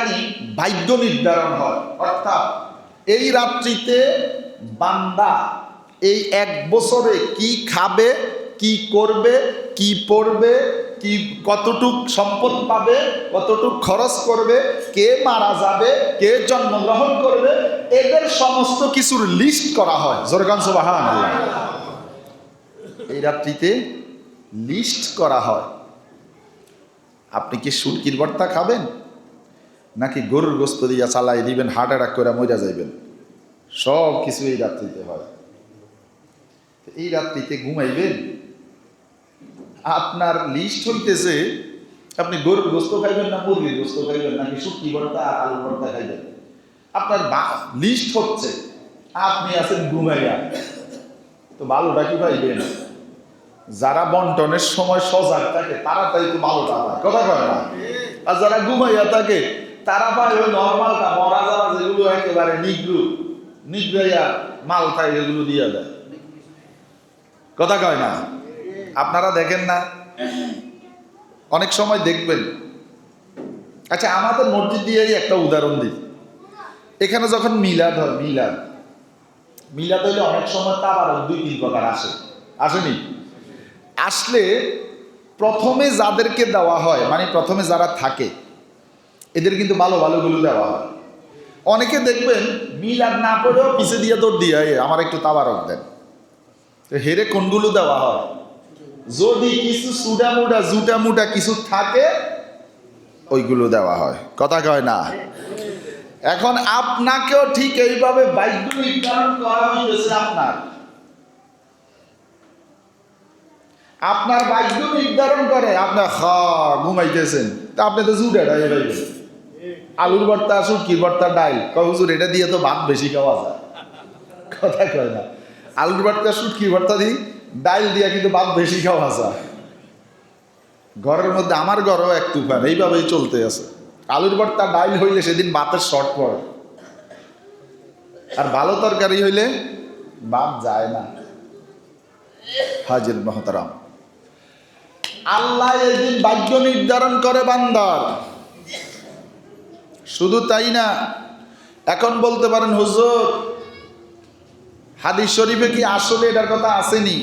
এখানে ভাগ্য নির্ধারণ হয়, অর্থাৎ এই রাত্রিতে বান্দা এই 1 বছরে কি খাবে, কি করবে, কি পড়বে, কি কতটুক সম্পদ পাবে, কতটুক খরচ করবে, কে মারা যাবে, কে জন্মগ্রহণ করবে, এদের সমস্ত কিছুর লিস্ট করা হয়। জোরে কান সুবহানাল্লাহ। এই রাত্রিতে লিস্ট করা হয়। আপনি কি শুটকির ভর্তা খাবেন, নাকি গরুর গোস্ত দিয়া চালাই দিবেন, হার্ট অ্যাটাক করে মরে যাইবেন? সব কিছু এই রাত্রিতে হয়। এই রাত্রিতে ঘুমাইবেন, আপনার লিস্ট হইতেছে আপনি গরুর গোস্ত খাইবেন না মুরগির গোস্ত খাইবেন, নাকি শুটকি ভর্তা আলু ভর্তা খাইবেন। আপনার লিস্ট হচ্ছে, আপনি আছেন ঘুমাইয়া। তো ভালোটা কি পাইবেন? যারা বন্টনের সময় সজাগ থাকে তারা তাই তো ভালোটা পায়, কথা কয় না? আর যারা ঘুমাইয়া থাকে তারা পায় ওই নর্মালটা, মরা যারা যেগুলো একেবারে নিগ্রাইয়া মাল থাকে এগুলো দিয়ে দেয়, কথা কয় না? আপনারা দেখেন না, অনেক সময় দেখবেন। আচ্ছা, আমাদের মসজিদ দিয়েই একটা উদাহরণ দিই। এখানে যখন মিলাদ হয়, মিলাদ হইলে অনেক সময় তাবারক 2-3 প্রকার আসেনি? আসলে প্রথমে যাদেরকে দেওয়া হয়, মানে প্রথমে যারা থাকে এদের কিন্তু ভালো ভালোগুলো দেওয়া হয়। অনেকে দেখবেন মিলাদ না পড়েও পিছে দিয়ে দৌড় দিয়ে আমার একটু তাবারক দেন। তো হেরে কোনগুলো দেওয়া হয়? যদি কিছু জুটা মুটা কিছু থাকে ওইগুলো দেওয়া হয়, কথা কয় না? এখন আপনাকেও ঠিক এইভাবে ভাগ্য নির্ধারণ করা হয়েছে। আপনার ভাগ্য নির্ধারণ করে আপনার ঘুমাইতেছেন, তা আপনি তো জুটাটা এবার আলুর ভর্তা, শুটকির ভর্তা, ডাইল, হুজুর এটা দিয়ে তো ভাত বেশি খাওয়া যায়, কথা কয় না? আলুর ভর্তা, শুটকির ভর্তা দিই, ডাইল দিয়া কিন্তু ভাত বেশি খাওয়া যায়। ঘরের মধ্যে আমার ঘরও এক তুফান, এইভাবেই চলতে আছে। আলুর ভর্তা ডাইল হইলে সেদিন ভাতের শর্ট পড়ে, আর ভালো তরকারি হইলে ভাত যায় না। হাজির মহতারাম, আল্লাহ এদিন ভাগ্য নির্ধারণ করে বান্দার। শুধু তাই না, এখন বলতে পারেন হুজুর হাদিস শরীফে কি আসলে এটার কথা আসেনি?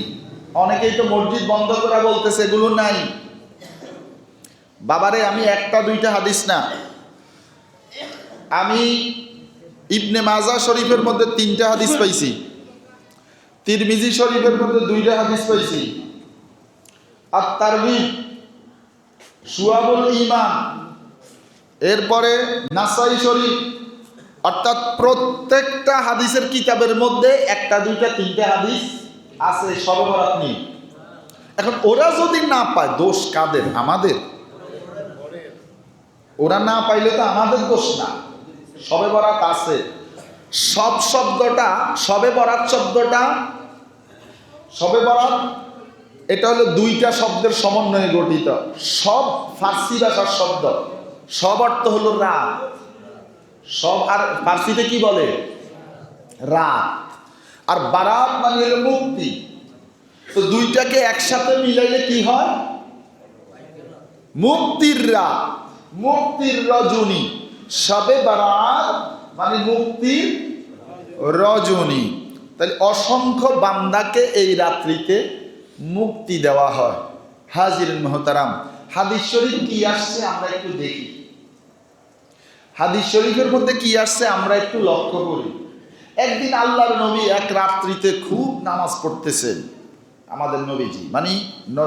অনেকেই তো মসজিদ বন্ধ করা বলতেছে, এগুলো নাই। বাবারে, আমি 1-2টা হাদিস না, আমি ইবনে মাজা শরীফের মধ্যে 3টা হাদিস পাইছি, তিরমিজি শরীফের মধ্যে 2টা হাদিস পাইছি, আর তারগিব, শুআবুল ঈমান, এরপরে নাসাই শরীফ, অর্থাৎ প্রত্যেকটা হাদিসের কিতাবের মধ্যে 1-2-3টা হাদিস আছে শবে বরাত নিয়ে। এখন ওরা যদি না পায়, দোষ কাদের? আমাদের। ওরা না পাইলে তো আমাদের দোষ না। শবে বরাত আছে, সব শব্দটা, শবে বরাত শব্দটা, শবে বরাত এটা হলো 2টা শব্দের সমন্বয়ে গঠিত। সব ফার্সি ভাষার শব্দ, সব অর্থ হলো রাত। সব, আর ফার্সিতে কি বলে? রাত। আর বারাত মানে হলো মুক্তি। তো 2টাকে একসাথে মিলাইলে কি হয়? মুক্তির রাত, মুক্তির রজনী। শবে বারাত মানে মুক্তির রজনী। তাহলে অসংখ্য বান্দাকে এই রাত্রিতে মুক্তি দেওয়া হয়। হাজির মুহতারাম, হাদিস শরীফ কি আসছে আমরা একটু দেখি। হাদিস শরীফের মধ্যে কি আসছে আমরা একটু লক্ষ্য করি। একদিন আল্লাহর নবী এক রাত্রিতে খুব নামাজ পড়তেছেন। আমাদের নবীজি মানে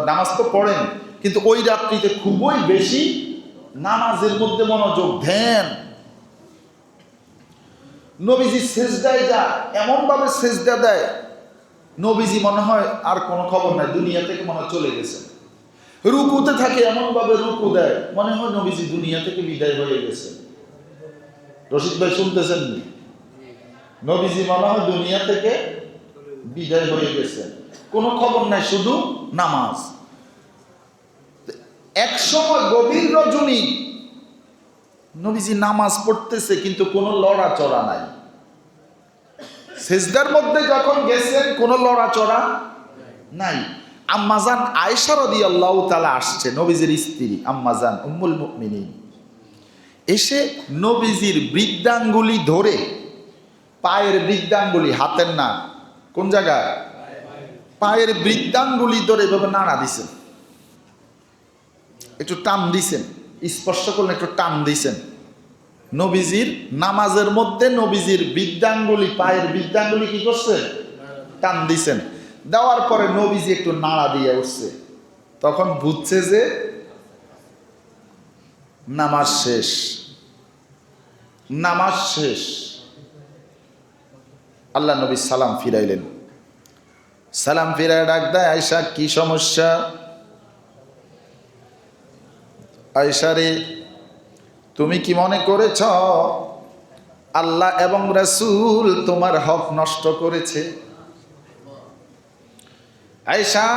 নামাজ তো পড়েন, কিন্তু ওই রাত্রিতে খুবই বেশি নামাজের মধ্যে মনোযোগ, ধ্যান। নবীজি সেজদায় যা এমন ভাবে সেজদা দেয়, নবীজি মনে হয় আর কোনো খবর নাই, দুনিয়া থেকে মনে হয় চলে গেছে। রুকুতে থাকে এমন ভাবে রুকু দেয়, মনে হয় নবীজি দুনিয়া থেকে বিদায় হয়ে গেছে। রশিদ ভাই শুনতেছেন? নবীজি মনে হয় দুনিয়া থেকে বিদায় হয়ে গেছে, কোনো খবর নাই, শুধু নামাজ। এক সময় গভীর রজনী নবীজি নামাজ পড়তেছে, কিন্তু কোনো লড়াচড়া নাই। সেজদার মধ্যে যখন গেছেন কোনো লড়াচড়া নাই। আম্মাজান আয়েশা রাদিয়াল্লাহু তাআলা আসছে, নবীজির স্ত্রী আম্মাজান উম্মুল মুমিনিন। এসে নবীজির বৃদ্ধাঙ্গুলি ধরে, পায়ের বৃদ্ধাঙ্গুলি, হাতের না, কোন জায়গায়, পায়ের বৃদ্ধাঙ্গুলি ধরে এভাবে নাড়া দিছেন, একটু টান দিছেন, স্পর্শ করলেন, একটু টান দিছেন। নবীজির নামাজের মধ্যে নবীজির বৃদ্ধাঙ্গুলি, পায়ের বৃদ্ধাঙ্গুলি কি করছে, টান দিছেন। দেওয়ার পরে নবীজি একটু নাড়া দিয়ে উঠছে, তখন বুঝছে যে নামাজ শেষ, নামাজ শেষ। আল্লাহ নবী সালাম ফিরাইলেন, সালাম ফিরায় ডাক দেয়, আয়েশা কি সমস্যা? আয়েশা রে, তুমি কি মনে করেছ আল্লাহ এবং রাসূল তোমার হক নষ্ট করেছে? আয়েশা,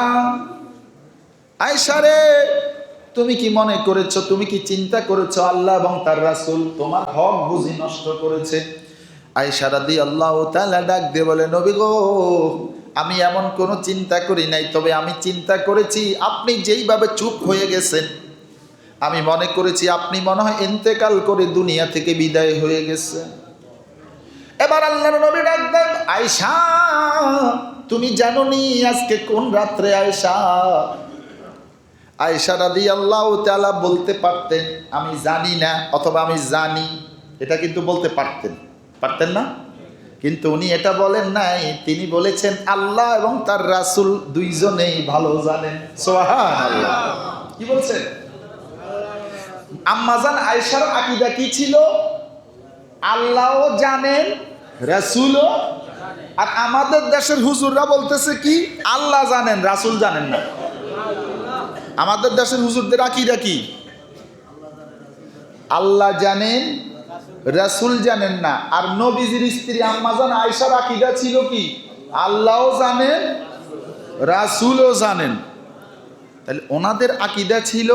আয়েশা রে, তুমি কি মনে করেছো, তুমি কি চিন্তা করেছো আল্লাহ এবং তার রাসূল তোমার হক বুঝি নষ্ট করেছে? আয়েশা রাদিয়াল্লাহু তাআলা ডাক দিয়ে বলে, নবী গো, আমি এমন কোনো চিন্তা করি নাই, তবে আমি চিন্তা করেছি আপনি যেইভাবে চুপ হয়ে গেছেন, আমি মনে করেছি আপনি মনে হয় ইন্তেকাল করে দুনিয়া থেকে বিদায় হয়ে গেছে। এবার আল্লাহর নবী ডাক দেন, আয়েশা, তুমি জানো নি আজকে কোন রাত্রে? আয়েশা, আয়েশা রাদিয়াল্লাহু তাআলা বলতে পারতেন আমি জানি না অথবা আমি জানি, এটা কিন্তু বলতে পারতেন, পারতেন না? কিন্তু উনি এটা বলেন নাই, তিনি বলেছেন আল্লাহ এবং তার রাসূল দুইজনেই ভালো জানেন। সুবহানাল্লাহ। কি বলছেন? আম্মাজান আয়েশার আকীদা কি ছিল? আল্লাহও জানেন, রাসূলও। আর আমাদের দেশের হুজুররা বলতেছে কি, আল্লাহ জানেন, রাসূল জানেন না। আমাদের দেশের হুজুরদের আকীদা কি? আল্লাহ জানেন, রাসূল জানেন না। আর নবীজির স্ত্রী আম্মাজান আয়েশার আকীদা ছিল কি? আল্লাহও জানেন, রাসূলও জানেন। তাহলে ওনাদের আকীদা ছিল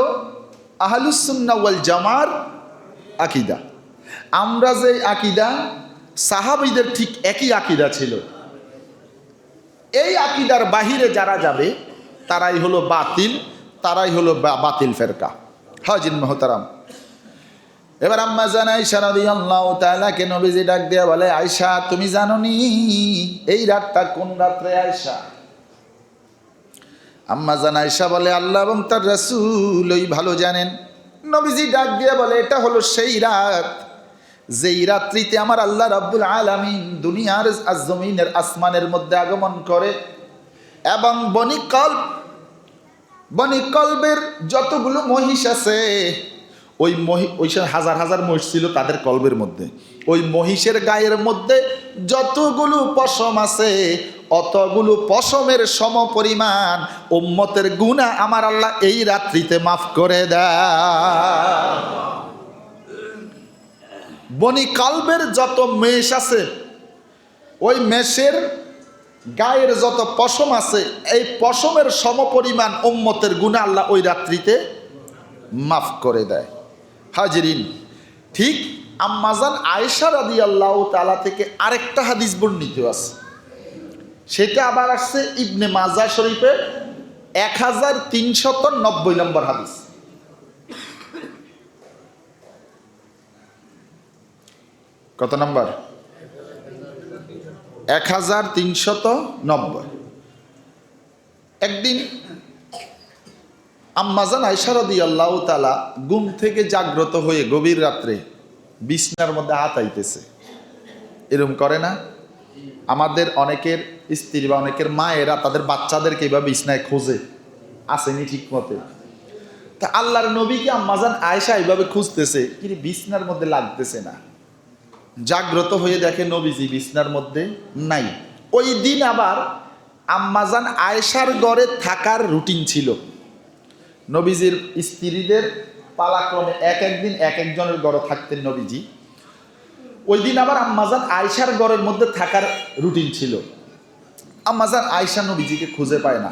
আহলুস সুন্নাহ ওয়াল জামার আকীদা। আমরা যে আকীদা, সাহাবীদের ঠিক একই আকীদা ছিল। এই আকীদার বাহিরে যারা যাবে তারাই হলো বাতিল, তারাই হলো বাতিল ফেরকা। হাজির মুহতারাম, এবার আম্মা জান আয়েশা রাদিয়াল্লাহু তাআলা কে নবীজি ডাক দিয়া বলে, আয়েশা তুমি জানো নি এই রাতটা কোন রাত্রে? আয়েশা, আম্মা জান আয়েশা বলে, আল্লাহ এবং তার রাসূল ওই ভালো জানেন। নবীজি ডাক দিয়া বলে, এটা হলো সেই রাত যেই রাত্রিতে আমার আল্লাহ রাব্বুল আলামিন দুনিয়ার জমিনের আসমানের মধ্যে আগমন করে এবং বনি কলবের যতগুলো মহিষ আছে, ওই হাজার হাজার মহিষ ছিল তাদের কলবের মধ্যে, ওই মহিষের গায়ের মধ্যে যতগুলো পশম আছে, অতগুলো পশমের সমপরিমাণ উম্মতের গুনাহ আমার আল্লাহ এই রাত্রিতে মাফ করে দেয়। বনি কলবের যত মেষ আছে, ওই মেষের গায়ের যত পশম আছে, এই পশমের সমপরিমাণ উম্মতের গুনাহ আল্লাহ ওই রাত্রিতে মাফ করে দেয়। হাজিরিন, ঠিক আম্মাজান আয়েশা রাদিয়াল্লাহু তাআলা থেকে আরেকটা হাদিস বর্ণিত আছে, সেটা আবার আসছে ইবনে মাজাহ শরীফের 1390 নম্বর হাদিস। কত নম্বর? 1390। একদিন আম্মাজান আয়েশা রাদিয়াল্লাহু তাআলা ঘুম থেকে জাগ্রত হয়ে গভীর রাত্রে বিছনার মধ্যে হাত আইতেছে। এরকম করে না? আমাদের অনেকের স্ত্রী বা অনেকের মায়েরা তাদের বাচ্চাদেরকে এইভাবে বিছনায় খোঁজে, আসেনি ঠিক মতে। তা আল্লাহর নবীকে আম্মাজান আয়েশা এইভাবে খুঁজতেছে, কিন্তু বিছনার মধ্যে লাগতেছে না। জাগ্রত হয়ে দেখে নবীজি বিছনার মধ্যে নাই। ওই দিন আবার আম্মাজান আয়েশার ঘরে থাকার রুটিন ছিল। নবীজির স্ত্রীদের পালাক্রমে এক একদিন এক একজনের ঘরে থাকতেন নবীজি। ওই দিন আবার আম্মাজান আয়েশার ঘরের মধ্যে থাকার রুটিন ছিল। আম্মাজান আয়েশা নবীজিকে খুঁজে পায় না।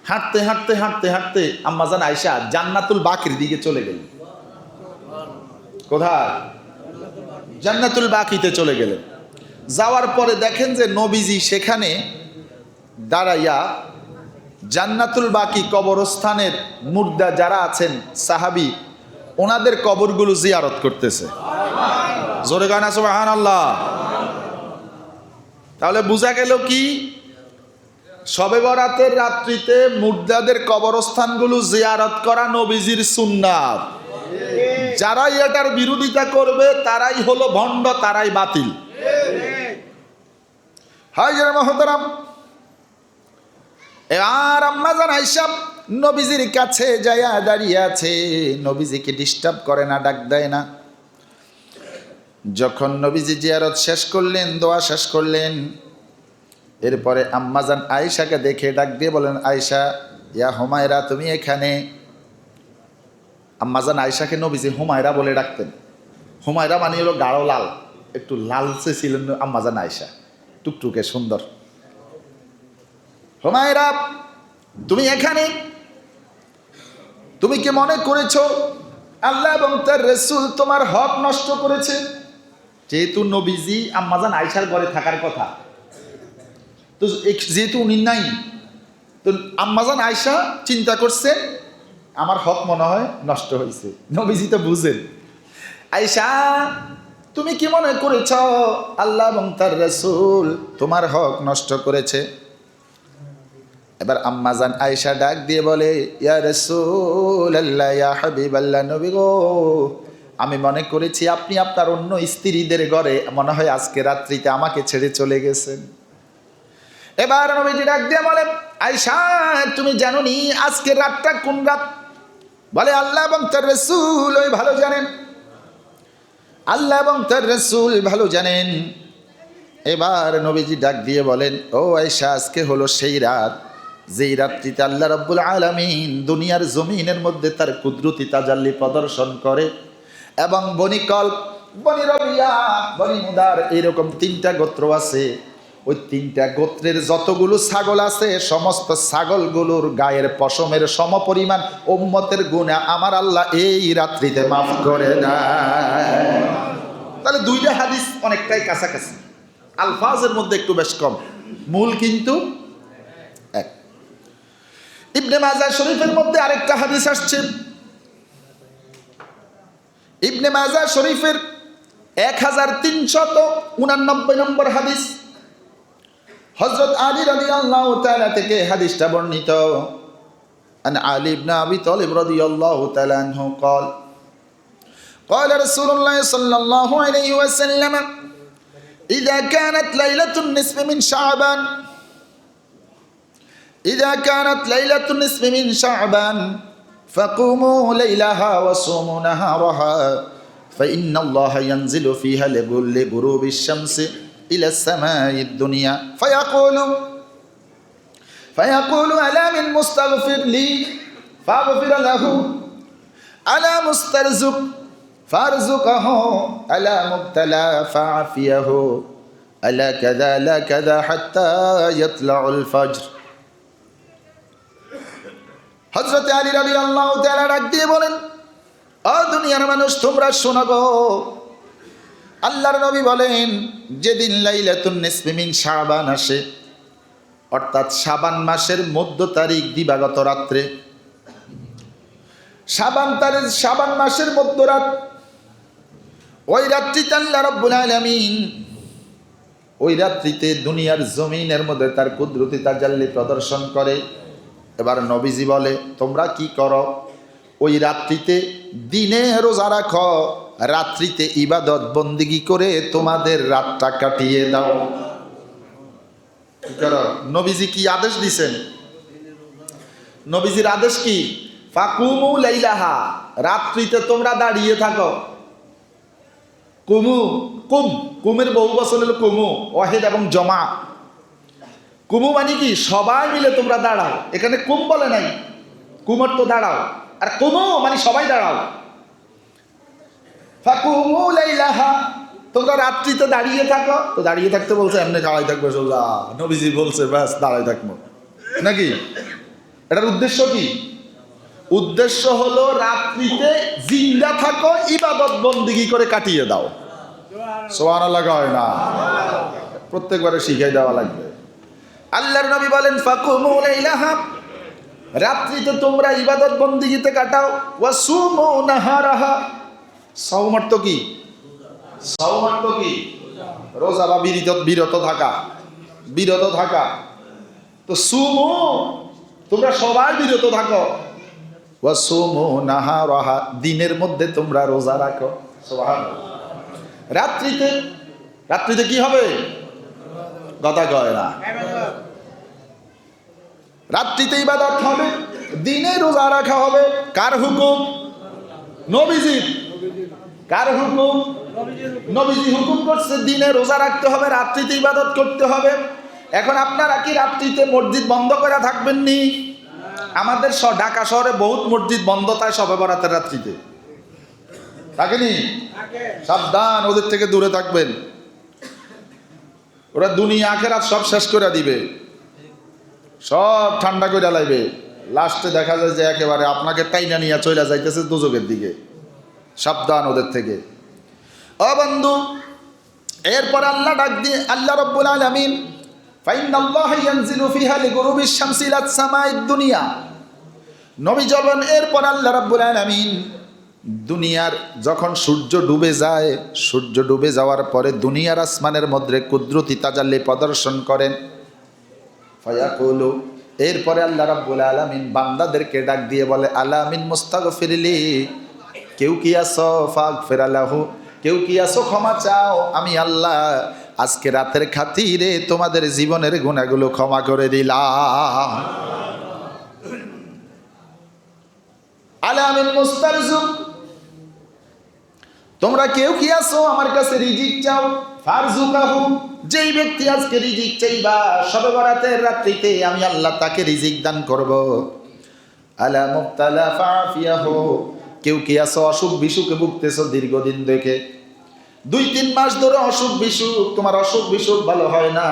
হাঁটতে হাঁটতে হাঁটতে হাঁটতে আম্মাজান আয়েশা জান্নাতুল বাকির দিকে চলে গেলেন। কোথায়? জান্নাতুল বাকিতে চলে গেলেন। যাওয়ার পরে দেখেন যে নবীজি সেখানে দাঁড়াইয়া জান্নাতুল বাকি কবরস্থানের মুর্দা যারা আছেন সাহাবী, ওনাদের কবরগুলো জিয়ারত করতেছে। জোরে গান আছে সুবহানাল্লাহ। তাহলে বোঝা গেল কি, শবে বরাতের রাত্রিতে মুর্দাদের কবরস্থানগুলো জিয়ারত করা নবীজির সুন্নাত। যারাই এটার বিরোধিতা করবে তারাই হলো ভণ্ড, তারাই বাতিল। হাই যারা মহতারাম, এবার আম্মা জান আয়েশা নবীজির কাছে যাইয়া দাঁড়িয়ে আছে, নবীজিকে ডিস্টার্ব করে না, ডাক দেয় না। যখন নবীজি জিয়ারত শেষ করলেন, দোয়া শেষ করলেন, এরপরে আম্মাজান আয়েশাকে দেখে ডাক দিয়ে বলেন, আয়েশা ইয়া হুমায়রা, তুমি এখানে। আম্মাজান আয়েশাকে নবীজি হুমায়রা বলে ডাকতেন। হুমায়রা মানে হলো গাঢ় লাল, একটু লালচে ছিলেন আম্মাজান আয়েশা, টুকটুকে সুন্দর। হুমায়রা, তুমি এখানে, তুমি কি মনে করেছো আল্লাহ এবং তার রাসূল তোমার হক নষ্ট করেছে? যেহেতু নবীজি আম্মাজান আয়েশার ঘরে থাকার কথা, তো যেহেতু উনি নাই, তো আম্মাজান আয়েশা চিন্তা করছে আমার হক মনে হয় নষ্ট হয়েছে। নবীজি তো বুঝেন। আয়েশা, তুমি কি মনে করেছ আল্লাহ এবং তার রাসূল তোমার হক নষ্ট করেছে? এবার আম্মাজান আয়েশা ডাক দিয়ে বলে, ইয়া রাসূলাল্লাহ, ইয়া হাবিবাল্লাহ, নবী গো, আমি মনে করেছি আপনি আপনার অন্য স্ত্রীদের ঘরে মনে হয় আজকে রাত্রিতে আমাকে ছেড়ে চলে গেছেন। এবার নবীজি ডাক দিয়ে বলে, আয়েশা, তুমি জানো নি আজকের রাতটা কোন রাত? বলে, আল্লাহ এবং তার রাসূল ওই ভালো জানেন, আল্লাহ এবং তার রাসূল ভালো জানেন। এবার নবীজি ডাক দিয়ে বলেন, ও আয়েশা, আজকে হলো সেই রাত যেই রাত্রিতে আল্লাহ রাব্বুল আলামিন দুনিয়ার জমিনের মধ্যে তার কুদরতি তাজাল্লি প্রদর্শন করে, এবং বনি কলব, বনি রবিয়া, বনি মুদার, এইরকম 3টা গোত্র আছে। ওই 3টা গোত্রের যতগুলো ছাগল আছে সমস্ত ছাগলগুলোর গায়ের পশমের সমপরিমাণ উম্মতের গুনাহ আমার আল্লাহ এই রাত্রিতে মাফ করে দেয়। তাহলে 2টা হাদিস অনেকটাই কাছাকাছি, আলফাজের মধ্যে একটু বেশ কম, মূল কিন্তু এক। ইবনে মাজাহ শরীফের মধ্যে আরেকটা হাদিস আসছে, ইবনে মাজাহ শরীফের 1389 নম্বর হাদিস, হযরত আলী রাদিয়াল্লাহু তাআলা থেকে হাদিসটা বর্ণিত। আন আলী ইবনে আবি তালিব রাদিয়াল্লাহু তাআলা আনহু قال قال رسول الله صلى الله عليه وسلم إذا كانت ليلة النصف من شعبان إذا كانت ليلة النصف من شعبان فقوموا ليلها وصوموا نهارها فإن الله ينزل فيها لغروب الشمس إلى السماء الدنيا فيقول ألا من مستغفر لي فأغفر له ألا مسترزق فارزقه ألا مبتلى فعافيه ألا كذا لا كذا حتى يطلع الفجر। হযরত আলী রাদিয়াল্লাহু তাআলা ডাক দিয়ে বলেন, ও দুনিয়ার মানুষ, তোমরা শোনো গো, আল্লাহর নবী বলেন যেদিন লাইলাতুন নিসফি মিন শাবান আসে, অর্থাৎ শাবান মাসের মধ্য তারিখ দিবাগত রাত্রে, শাবান মাসের মধ্যরাত, ওই রাত্রিতে আল্লাহ রাব্বুল আলামিন ওই রাত্রিতে দুনিয়ার জমিনের মধ্যে তার কুদরতি তাজাল্লি প্রদর্শন করে। এবার নবীজি বলে, তোমরা কি করো? ওই রাত্রিতে দিনে রোজা রাখো, রাত্রিতে ইবাদত বন্দেগী করে তোমাদের রাতটা কাটিয়ে দাও। কি করো? নবীজি কি আদেশ দিছেন? নবীজির আদেশ কি? ফাকুমু লাইলাহা, রাত্রিতে তোমরা দাঁড়িয়ে থাকো। কুমের বহু বচন হলো কুমু, ওয়াহিদ এবং জমা। কুমু মানে কি? সবাই মিলে তোমরা দাঁড়াও। এখানে কুম বলে নাই, কুমর তো দাঁড়াও, আর কুমু মানে সবাই দাঁড়াও। ফাকুমু লাইলাহা, তোমরা রাত্রিতে দাঁড়িয়ে থাকো। তো দাঁড়িয়ে থাকতে বলছে, এমনি দাঁড়াই থাকবে সোজা, নবীজি বলছে ব্যাস দাঁড়াই থাকবো নাকি? এটার উদ্দেশ্য কি? উদ্দেশ্য হলো রাত্রিতে জিন্দা থাকো, ইবাদত বন্দেগী করে কাটিয়ে দাও। সুবহানাল্লাহ হয় না? প্রত্যেকবারে শিখাই দেওয়া লাগবে। আল্লাহর নবী বলেন, ফাকুমু লাইলাহা, রাত্রিতে তোমরা ইবাদত বন্দিগিতে কাটাও। ওয়াসুমু নাহারাহা, সাওম অর্থ কি? সাওম অর্থ কি? রোজা বা বিরত থাকা, বিরত থাকা। তো সুমু, তোমরা সবাই বিরত থাকো। ওয়াসুমু নাহারাহা, দিনের মধ্যে তোমরা রোজা রাখো। সুবহানাল্লাহ। রাত্রিতে, রাত্রিতে কি হবে? কথা কয় না। রাত্রিতে ইবাদত হবে, দিনে রোজা রাখা হবে। কার হুকুম? নবীজির। কার হুকুম? নবীজি হুকুম করছে দিনে রোজা রাখতে হবে, রাত্রিতে ইবাদত করতে হবে। এখন আপনারা কি রাত্রিতে মসজিদ বন্ধ করে থাকবেন নি? আমাদের ঢাকা শহরে বহুত মসজিদ বন্ধ থাকে শবে বরাতের রাত্রিতে, থাকেনি? সাবধান, ওদের থেকে দূরে থাকবেন। ওরা দুনিয়া আখেরাত সব শেষ করে দিবে, সব ঠান্ডা করে লাইবে। লাস্টে দেখা যায় যে একেবারে আপনাকে টাইনা নিয়ে চলে যাইতেছে দুজকের দিকে। সাবধান ওদের থেকে। ও বন্ধু, এরপর আল্লাহ ডাক দিয়ে, আল্লাহ রাব্বুল আলামিন ফাইনাল্লাহা ইয়ানজিলু ফিহা লিগুরুবিশ শামসি ইলা সামাইদ দুনিয়া। নবী জবান, এরপর আল্লাহ রাব্বুল আলামিন দুনিয়ার যখন সূর্য ডুবে যায়, সূর্য ডুবে যাওয়ার পরে দুনিয়ার আসমানের মধ্যে কুদরতি তাজাল্লি প্রদর্শন করেন। ফায়াকুলু, এরপরে আল্লাহ রাব্বুল আলামিন বান্দাদেরকে ডাক দিয়ে বলে, আলামিন মুস্তাগফিরলি, কেউ কি আসো ফাগফির লাহু, কেউ কি আসো ক্ষমা চাও, আমি আল্লাহ আজকে রাতের খাতিরে তোমাদের জীবনের গুনাহগুলো ক্ষমা করে দিলাম। আলামিন মুস্তারজুক, তোমরা কেউ কি আসো আমার কাছে রিজিক চাও। ফারজুকাহু, যেই ব্যক্তি আজকে রিজিক চাইবা শবে বরাতের রাত্রিতে, আমি আল্লাহ তাকে রিজিক দান করব। আলা মুবতালা ফাফিয়াহু, কেউ কি আসো অসুখ বিসুখে ভুগতেছো দীর্ঘদিন থেকে, 2-3 মাস ধরে অসুখ বিসুখ, তোমার অসুখ বিসুখ ভালো হয় না।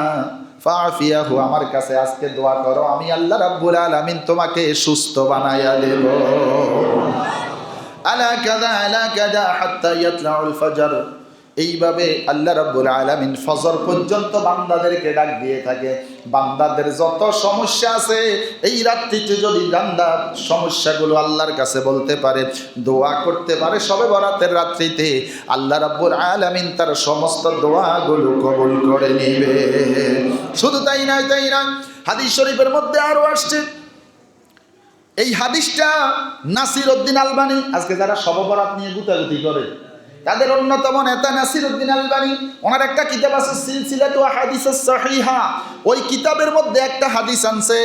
ফাফিয়াহু, আমার কাছে আজকে দোয়া করো, আমি আল্লাহ রাব্বুল আলামিন তোমাকে সুস্থ বানায়া দেব। আলা কাযা হাত্তা ইয়াতলাউল ফজর, এইভাবে আল্লাহ রাব্বুল আলামিন ফজর পর্যন্ত বান্দাদেরকে ডাক দিয়ে থাকে। বান্দাদের যত সমস্যা আছে এই রাত্রিতে যদি বান্দা সমস্যাগুলো আল্লাহর কাছে বলতে পারে, দোয়া করতে পারে শবে বরাতের রাত্রিতে, আল্লাহ রাব্বুল আলামিন তার সমস্ত দোয়াগুলো কবুল করে নেবে। শুধু তাই না, হাদিস শরীফের মধ্যে আরো আসছে। এই হাদিসটা নাসির উদ্দিন আলবানী, আজকে যারা শবে বরাত নিয়ে গুতাগুতি করে তাদের অন্যতম নেতা নাসির উদ্দিন আলবানী, ওনার একটা কিতাব আছে সিলসিলাতু আহাদিসুস সহিহা। ওই কিতাবের মধ্যে একটা হাদিস আনছে,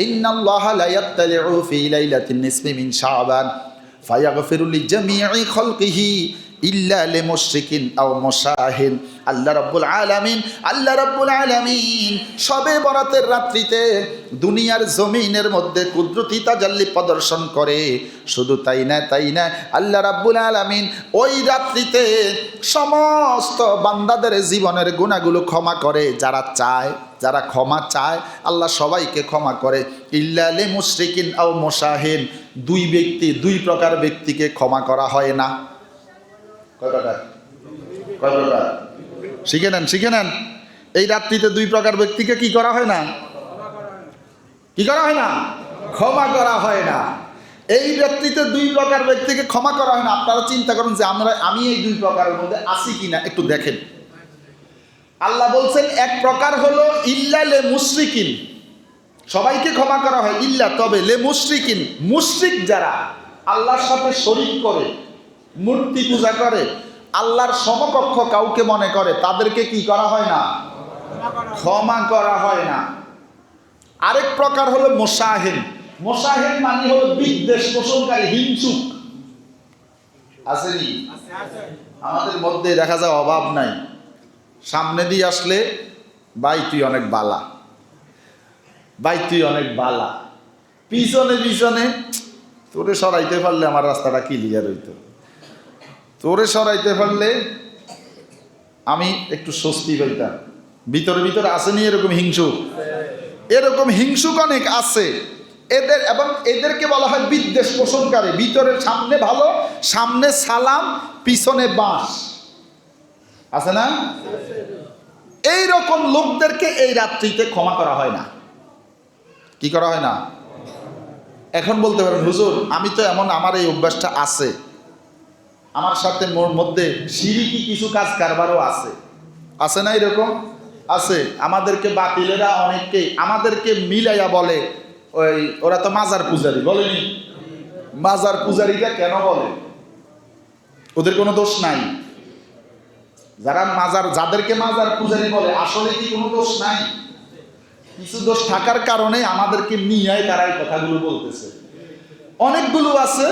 ইন্নাল্লাহা লা ইয়াত্তালিউ ফি লাইলাতিন নিসফি মিন শাবান ফায়াগফিরু লিজামিই খালকিহি ইল্লা লিমুশরিকিন আও মুশাহিন। আল্লাহ রাব্বুল আলামিন শবে বরাতের রাত্রিতে দুনিয়ার জমিনের মধ্যে কুদরতি তাজাল্লি প্রদর্শন করে। শুধু তাই না, আল্লাহ রাব্বুল আলামিন ওই রাত্রিতে সমস্ত বান্দাদের জীবনের গুনাহগুলো ক্ষমা করে। যারা ক্ষমা চায় আল্লাহ সবাইকে ক্ষমা করে। ইল্লা লিমুশরিকিন আও মুশাহিন, দুই প্রকার ব্যক্তিকে ক্ষমা করা হয় না। কয় প্রকার? শিখে নেন। এই রাত্রিতে 2 প্রকার ব্যক্তিকে কি করা হয় না? ক্ষমা করা হয় না। এই রাত্রিতে 2 প্রকার ব্যক্তিকে ক্ষমা করা হয় না। আপনারা চিন্তা করেন যে আমি এই 2 প্রকারের মধ্যে আছি কিনা একটু দেখেন। আল্লাহ বলছেন এক প্রকার হলো ইল্লা লে মুশরিকিন, সবাইকে ক্ষমা করা হয়, ইল্লা তবে, লে মুশরিকিন, মুশরিক যারা আল্লাহর সাথে শরীক করে, মূর্তি পূজা করে, আল্লাহর সমকক্ষ কাউকে মনে করে, তাদেরকে কি করা হয় না? ক্ষমা করা হয় না। আরেক প্রকার হলো মুশাহিন মানে হলো বিদ্বেষ পোষণকারী, হিংসুক। আসেনি? আমাদের মধ্যে দেখা যায় অভাব নাই, সামনে দিয়ে আসলে ভাই তুই অনেক বালা, পিছনে তোরে সরাইতে পারলে আমার রাস্তাটা ক্লিয়ার হইতো, তোরে সরাইতে পারলে আমি একটু স্বস্তি পাইতাম। ভিতরে আসেনি এরকম হিংসুক অনেক আছে। এদেরকে বলা হয় বিদ্বেষ পোষণকারী। ভিতরের সামনে ভালো, সামনে সালাম, পিছনে বাঁশ, আছে না? এই রকম লোকদেরকে এই রাত্রিতে ক্ষমা করা হয় না। কি করা হয় না? এখন বলতে পারেন হুজুর আমি তো এমন, আমার এই অভ্যাসটা আছে, আমার সাথে মোর মধ্যে শিরকি কিছু কাজ কারবারও আছে, আছে না এরকম? আছে। আমাদেরকে বাতিলেরা অনেককে আমাদেরকে মিলাইয়া বলে ওই ওরা তো মাজার পূজারি, বলেনি? মাজার পূজারিটা কেন বলে? ওদের কোনো দোষ নাই। যারা মাজার, যাদেরকে মাজার পূজারি বলে আসলে কি কোনো দোষ নাই? কিছু দোষ থাকার কারণে আমাদেরকে নিয়ে তারা এই কথাগুলো বলতেছে। অনেকগুলো আছে